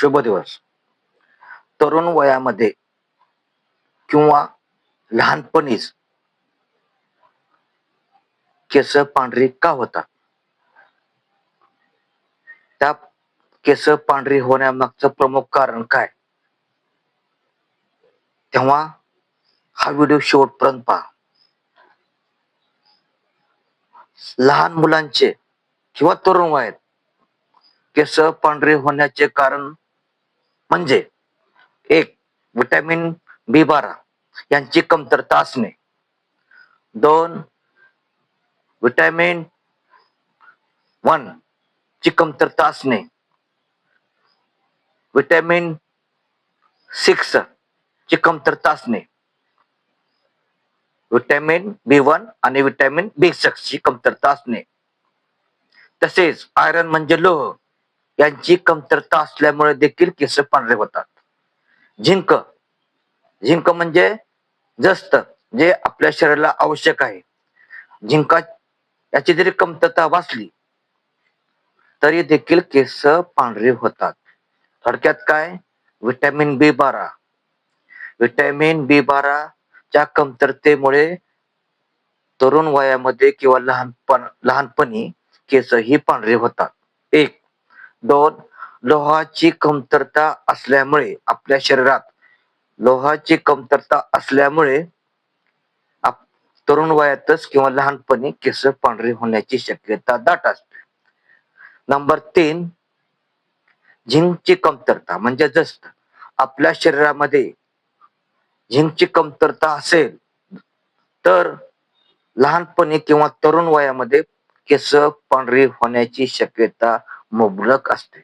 शुभ दिवस. तरुण वयामध्ये किंवा लहानपणीच केस पांढरी का होतात? त्या केस पांढरी होण्यामागचं प्रमुख कारण काय? तेव्हा हा व्हिडिओ शेवटपर्यंत पहा. लहान मुलांचे किंवा तरुण वयात केस पांढरे होण्याचे कारण म्हणजे एक, विटॅमिन B12 यांची कमतरता असणे. 2, विटॅमिन 1 ची कमतरता असणे. विटॅमिन 6 ची कमतरता असणे. विटॅमिन B1 आणि विटॅमिन B6 ची कमतरता असणे. तसेच आयरन म्हणजे लोह यांची कमतरता असल्यामुळे देखील केस पांढरे होतात. झिंक झिंक म्हणजे जस्त जे आपल्या शरीराला आवश्यक आहे. झिंका याची जरी कमतरता भासली तरी देखील केस पांढरे होतात. थोडक्यात काय? विटॅमिन B12 च्या कमतरतेमुळे तरुण वयामध्ये किंवा लहानपणी केसही पांढरे होतात. 1, 2, लोहाची कमतरता असल्यामुळे आपल्या शरीरात लोहाची कमतरता असल्यामुळे तरुण वयातच किंवा लहानपणी केस पांढरे होण्याची शक्यता दाट असते. नंबर 3, झिंकची कमतरता म्हणजे जस्त आपल्या शरीरामध्ये झिंकची कमतरता असेल तर लहानपणी किंवा तरुण वयामध्ये केस पांढरी होण्याची शक्यता मुबलक असते.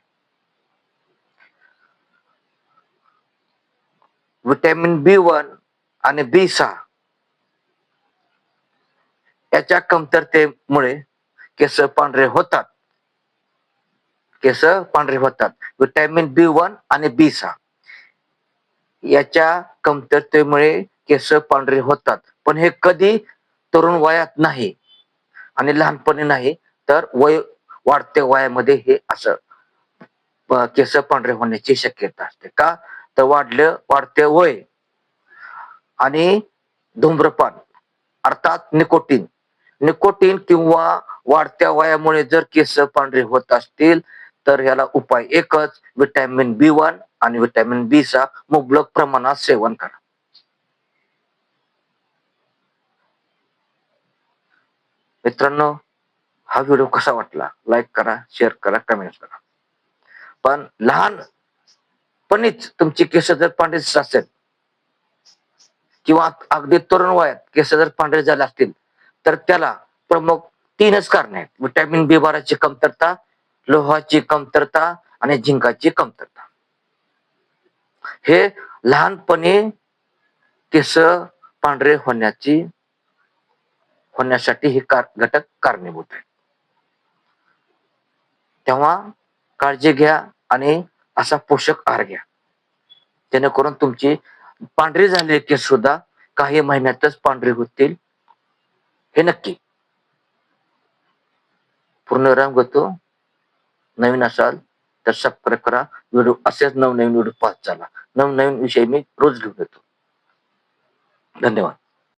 विटॅमिन B1 आणि B6 याच्या कमतरतेमुळे केस पांढरे होतात. विटॅमिन B1 आणि B6 याच्या कमतरतेमुळे केस पांढरे होतात. पण हे कधी तरुण वयात नाही आणि लहानपणी नाही, तर वाढत्या वयामध्ये हे असं केस पांढरे होण्याची शक्यता असते. का? तर वाढते वय आणि धूम्रपान अर्थात निकोटीन किंवा वाढत्या वयामुळे जर केस पांढरे होत असतील तर याला उपाय एकच, विटॅमिन B1 आणि विटॅमिन B6 मुबलक प्रमाणात सेवन करा. मित्रांनो, हा व्हिडिओ कसा वाटला? लाईक करा, शेअर करा, कमेंट करा. पण लहानपणीच तुमची केस जर पांढरी असेल किंवा अगदी तरुण वयात केस जर पांढरे झाले असतील तर त्याला प्रमुख 3च कारणे आहेत. विटॅमिन B12 ची कमतरता, लोहाची कमतरता आणि झिंकाची कमतरता. हे लहानपणी केस पांढरे होण्यासाठी हे घटक कारणीभूत आहे. तेव्हा काळजी घ्या आणि असा पोषक आहार घ्या जेणेकरून तुमची पांढरी झालेली केस सुद्धा काही महिन्यातच पांढरी होतील, हे नक्की. पूर्णविराम घेतो. नवीन असाल तर सबस्क्राईब करा. व्हिडिओ असेच नवनवीन व्हिडिओ पाहत चला. नवनवीन विषय मी रोज घेऊन येतो. धन्यवाद.